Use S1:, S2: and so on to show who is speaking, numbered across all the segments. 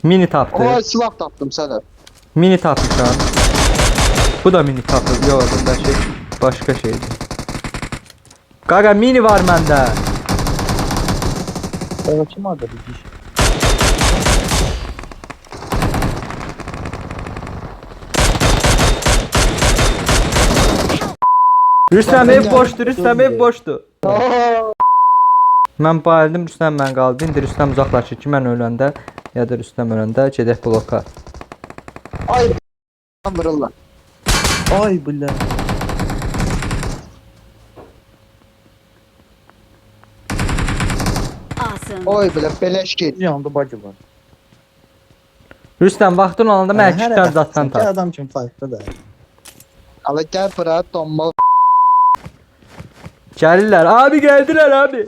S1: Mini tapdı.
S2: Oy silah tapdım sənə.
S1: Mini tapmışam. Bu da mini tapı. Yok bunda şey başka şeydi. Gaga mini var bende.
S3: Evet kim orada bir kişi?
S1: Rüstem hep boştu. Rüstem hep boştu.
S2: Aa,
S1: Ben bayıldım. Rüstem ben qaldı. İndi Rüstem uzaqlaşır ki mən öləndə ya da Rüstem öləndə gedək bloka.
S2: ay vururlar.
S3: Ay bile.
S4: Awesome.
S2: Oy belə get.
S3: Yanında bacı var.
S1: Rüstem vaxtın olanda mən iki tane zatdan
S3: Sanki
S1: tap.
S3: adam kim fight'ta da.
S2: Ala gəl bura donma.
S1: Gəlirlər. Abi gəldiler abi.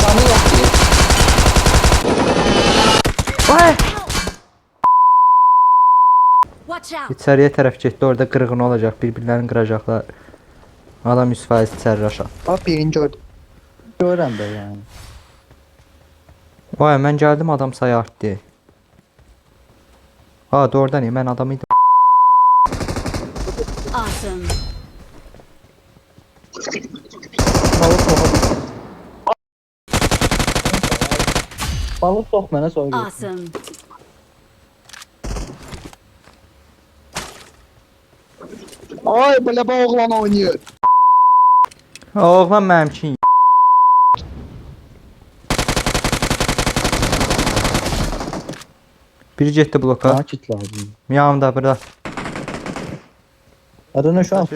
S2: Canı yox ki.
S1: Ay!
S4: Watch out.
S1: İçəriyə tərəf getdi. Orada qırğın olacaq. Bir-birlərini qıracaqlar. Adam 100% içəri raşa.
S2: Bax birini gördüm.
S3: Görən də yani.
S1: Vay mən gəldim adam sayı artdı. Ha doğrudan ya mən adam idim.
S4: Awesome.
S3: Balık sok mənə sonra götür.
S4: Awesome.
S2: Ay belə bu oğlan oynayır.
S1: Oğlan mənim üçün. Biri getdi bloka.
S3: Bana kit lazım.
S1: Yanımda burada.
S3: Adını şu an.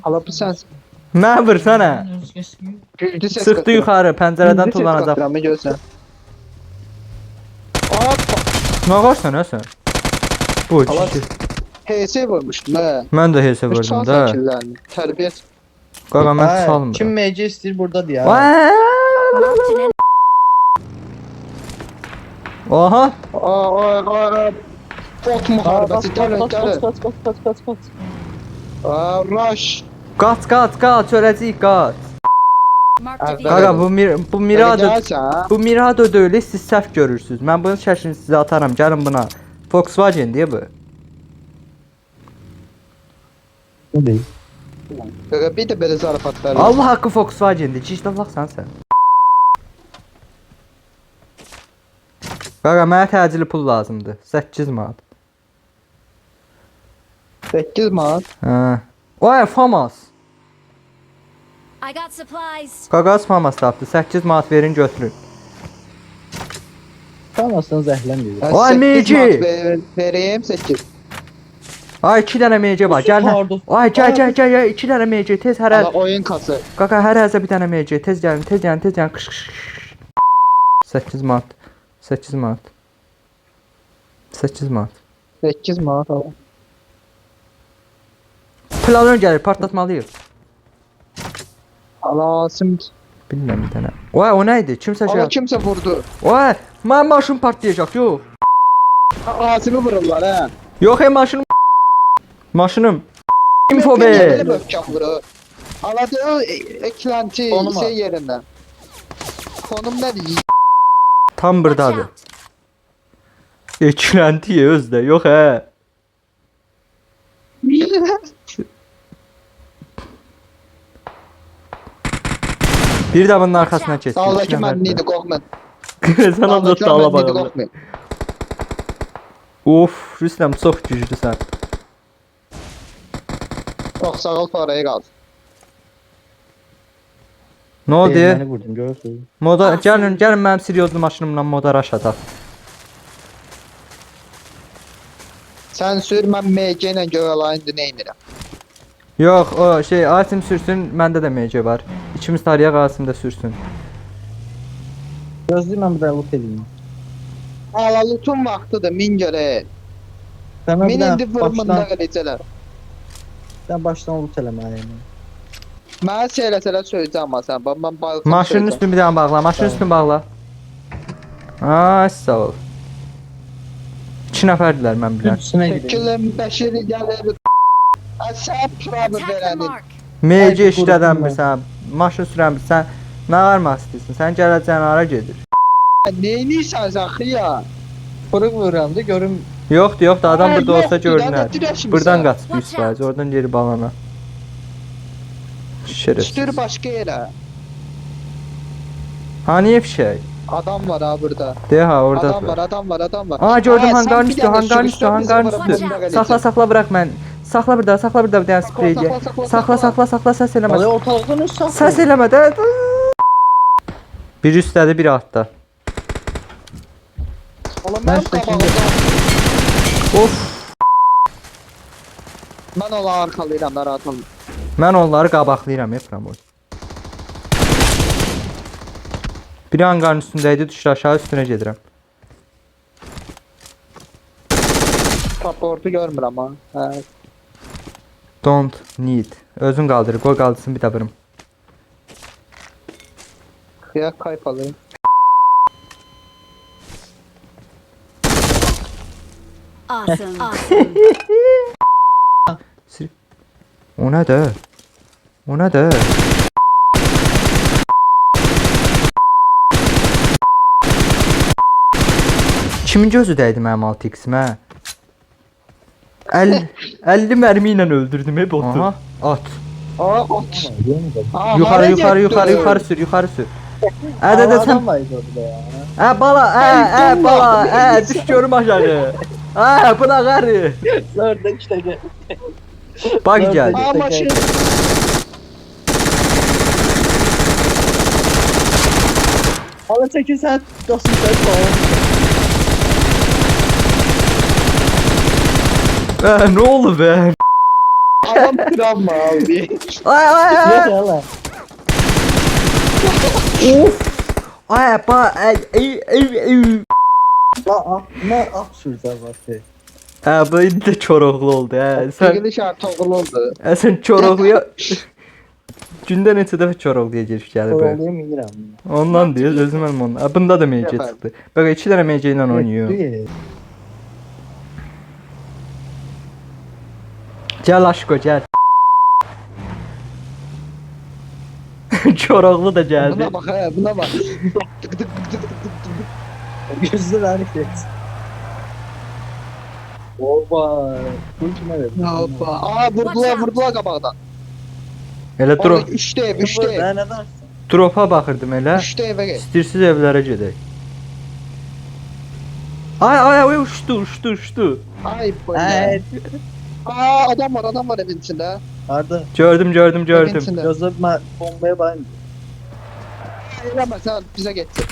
S2: Ala bu sən
S1: Mən vursana.
S2: güldü ses.
S1: Sıxdı yuxarı pəncərədən tullanacaq.
S2: Qatramı görsən. Aa,
S1: Nə qoşsan sən? Bu
S2: Allah.
S1: kişi.
S2: HS vurmuşdum hə.
S1: Mən də hesə vurdum da.
S2: Tərbiyə.
S1: Qaqa mən
S3: Kim
S1: salmıram.
S3: MC istəyir burada diye.
S1: Vay! Oha!
S2: Ay. Bot müharibəsi gəlin.
S3: Kaç.
S2: Aa, rush.
S1: Qaç, öləcəyik, qaç.
S4: Marked a
S2: Abi,
S4: vehicle.
S1: Qaqa bu Mirado
S2: Gəlsən.
S1: bu Mirado deyil, siz səhv görürsüz. Mən bunun şəklini sizə atarım. Gəlin buna. Volkswagen deyə bu.
S3: Ne değil?
S2: Qaqa bir də belə zarafatlar.
S1: Allah haqqı Volkswagendir. Cicdallaqsan sən. Qaqa mənə təcili pul lazımdır. 8 manat.
S2: 8 manat.
S1: Hə. Vay, Famas.
S4: I got supplies.
S1: Qaqaz Famas tapdı. 8 manat verin götürün.
S3: Kalmasın zəhləm gedir.
S1: Ay,
S2: 8
S1: Meci.
S2: manat vereyim 8.
S1: Ay 2 dənə MC var. Gəl.
S3: Pardon.
S1: Ay gəl 2 dənə MC tez hər
S2: Ala oyun kası.
S1: Qaqa hər həzə bir dənə MC tez gəlin. Qış. 8 manat. 8 manat. 8 manat.
S2: 8 manat ala.
S1: Planör gəlir, partlatmalıyıq.
S2: Ala sim.
S1: Bilmirəm bir dənə. Vay o nə idi? Kimsə
S2: Ala
S1: şey.
S2: kimsə vurdu.
S1: Vay, mənim maşın partlayacaq. Yox.
S2: Asimi vururlar hə.
S1: Yox, maşınım. Maşınım. Info
S2: Belə
S1: be.
S2: möhkəm vurur. Ala da eklenti
S3: Konum al.
S2: şey yerindən. Konum nədir?
S1: Tam
S4: Watch
S1: burdadır.
S4: out.
S1: Eklenti özdə. Yox hə. Bir də bunun arxasına keçdi.
S2: Sağdakı mən idi qorxma.
S1: Sən onda sağla bax.
S2: qorxma.
S1: Of, Rüstəm çox güclüsən.
S2: Çox sağ ol parayı qal.
S1: Nə oldu?
S3: Beni vurdum görürsünüz.
S1: Moda gəlin mənim seriozlu maşınımla moda raş ataq.
S2: Sən sür mən MG ilə görəlayın nə edirəm.
S1: Yox, o şey Asim sürsün, məndə də MC var. İkimiz tariyaq Asim də sürsün.
S3: Gözlüyüm ben bir daha loot edeyim.
S2: Ala lutun vaxtıdır min görə.
S3: Sen
S2: Min
S3: bir daha
S2: indi vurmunda
S3: baştan,
S2: qalacaqlar.
S3: sen baştan loot eləməliyim.
S2: Mənə şeyləsələr söyləyəcəm amma sən. Mən balkon
S1: Maşının üstünü bir dənə bağla, maşının üstünü bağla. Ay sağ ol. 2 nəfərdirlər mən bilən.
S3: Üstüne gidelim.
S2: Fikirlərim Bəşiri gəlir. Sən problem
S4: Attack the
S2: verənin.
S4: mark.
S1: MC
S3: Ay,
S1: işlədən
S3: qurutma.
S1: bilsən, maşın sürən bilsən, nə varmaq istəyirsən? Sən gələcəksən hara gedir?
S2: Neynirsən sən xıya?
S3: Fırıq vururam da görüm.
S1: Yoxdur, yoxdur, adam
S2: Ay,
S1: burada olsa
S2: yoxdur,
S1: görünər.
S2: adam dirəşmirsən.
S1: Buradan qaç
S4: Watch
S1: 100%, oradan geri balana. Şerefsiz.
S2: Sür başqa yerə.
S1: Hani fişək?
S2: Adam var ha burada.
S1: De ha, orada.
S2: Adam var, adam var, adam var.
S1: Aa gördüm
S2: Aa,
S1: hangarın
S2: sən
S1: üstü,
S2: bir dənə
S1: hangarın
S2: sürücü
S1: üstü,
S2: bizi
S1: hangarın
S2: bura
S1: üstü.
S2: bunda gələcək.
S1: Sakla sakla bırak mən. Sakla burada bir dənə sprey
S2: Sakla,
S1: ye.
S2: sakla,
S1: Sakla
S2: sakla.
S1: sakla səs eləmə.
S3: Alay ortalıqdan üst sakla.
S1: Səs eləmə də. Biri üstədir, biri altda.
S2: Oğlum
S3: Mən
S2: mən
S3: üstəkiyim.
S2: qabağımda.
S1: Of.
S2: Mən onu arxalayıram, narahat olma.
S1: Mən onları qabaqlayıram, Eframoy. Biri hangarın üstündəydi, düşür aşağı üstünə gedirəm.
S2: Supportu görmürəm ha. Hə.
S1: Don't need. Özün qaldır, qoy qaldırsın bir də vırım.
S2: Xıyak kayıp alayım.
S4: Awesome. Awesome.
S1: O nədir? O nədir? Kimin gözü dəydi mənim 6x-imə? 50 mərmi ilə öldürdüm botu. Aha, at.
S2: Aa, ot. Aa,
S1: Yuxarı,
S2: hara
S1: yuxarı,
S2: getdi?
S1: yuxarı, yuxarı sür, yuxarı sür.
S3: Adam
S1: Sən.
S3: var orada ya.
S1: Bala, bala, düş görüm aşağı. Buna qarı.
S3: Orada işte gel.
S1: Bak gəldi.
S2: Aa, maşın.
S3: Hala çəkirsən dostum sən falan.
S1: Nə oldu be?
S2: Adam travma abi.
S1: Ay, ay,
S3: Yok
S1: ay.
S3: hala.
S1: Ay, ay.
S3: Ne absürt var.
S1: Bu indi də çoroqlu oldu, Sən,
S2: Çəkiliş artıq oldu.
S1: sən çoroqluya... Gündə neçə dəfə çoroqluya giriş gəlir bu?
S3: Oraya minirəm.
S1: Ondan deyir, özüm mənim ondan. Bunda da MG
S2: Yapar.
S1: çıxdı. Bak 2 dənə MG ilə oynayıyor. Gəl aşko, gəl. Çoroqlu da gəldi.
S2: Buna bak ha, buna bak.
S3: Gözler hareket. Oba. Bu kime verdi?
S2: Hoppa. Aa, vurdular qabaqdan.
S1: Elə
S2: Orada 3'te ev, 3'te ev.
S3: Ben ne dersin?
S1: dropa baxırdım elə.
S2: 3'te evə gel.
S1: İstəyirsiz evlərə gedək. Ay, uçdu.
S2: Ay bu.
S3: Evet.
S2: Aa, adam var evin içində.
S3: Arda.
S1: Gördüm.
S2: Evin içində.
S3: Gözler bombaya bayım.
S2: Eləmə, sən bizə getsin.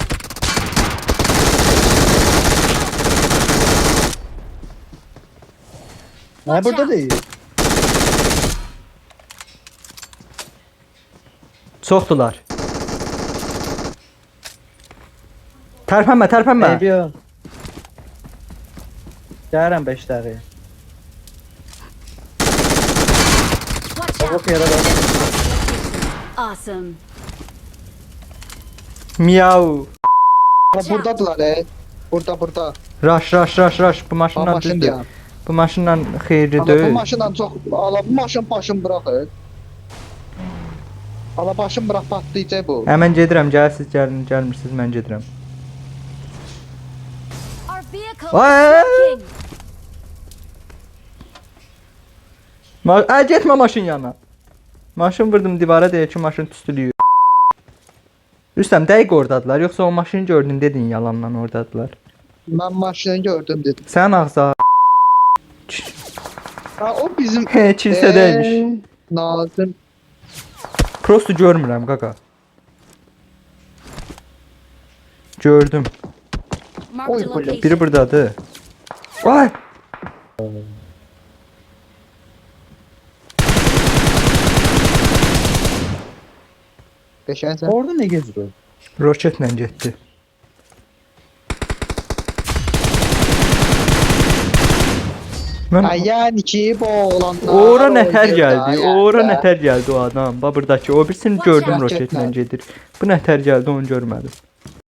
S3: Ne burada değil.
S1: Çoxdular. Tərpənmə.
S3: Eybiyon. Gəlirəm 5 dəqiqəyə.
S4: Watch out.
S3: Bak yere bak.
S4: Awesome.
S1: Miau.
S2: Buradadılar Burada.
S1: Rush. Bu
S2: Ha,
S1: maşınla
S2: maşın
S1: düzdür.
S2: deyəm.
S1: Bu maşınla xeyirli
S2: Ala bu
S1: deyil.
S2: maşından çox, ala bu maşın başını bıraxır. Ala başını bırax patlayacaq bu.
S1: Həmən gedirəm, siz gəlmirsiniz, mən gedirəm.
S4: Our vehicle
S1: Ay!
S4: is smoking.
S1: Getmə maşın yanına. Maşın vurdum divara deyək ki, maşın tüstülüyür. Rüstəm, dəqiq oradadılar, yoxsa o maşını gördün dedin yalanla oradadılar.
S2: Mən maşını gördüm dedim.
S1: Sən ağza
S2: Ha, o bizim
S1: kilsədəymiş.
S2: Nazım.
S1: Prosto görmürəm qaqa. Gördüm.
S4: Marked
S2: Oy,
S4: a
S2: bu ne?
S4: location.
S1: Biri buradadır. Ay!
S2: Qəşəng sən.
S3: Orada ne geziyor?
S1: Roketlə getdi. Mən
S2: Ay, yəni ki, bu oğlanlar.
S1: ora nətər
S2: oyundur
S1: gəldi?
S2: da,
S1: Ora
S2: yəni də.
S1: nətər gəldi o adam? Bax buradakı o birisini
S4: Watch
S1: gördüm
S4: out.
S1: roketlə gedir. Bu nətər gəldi onu görmədim.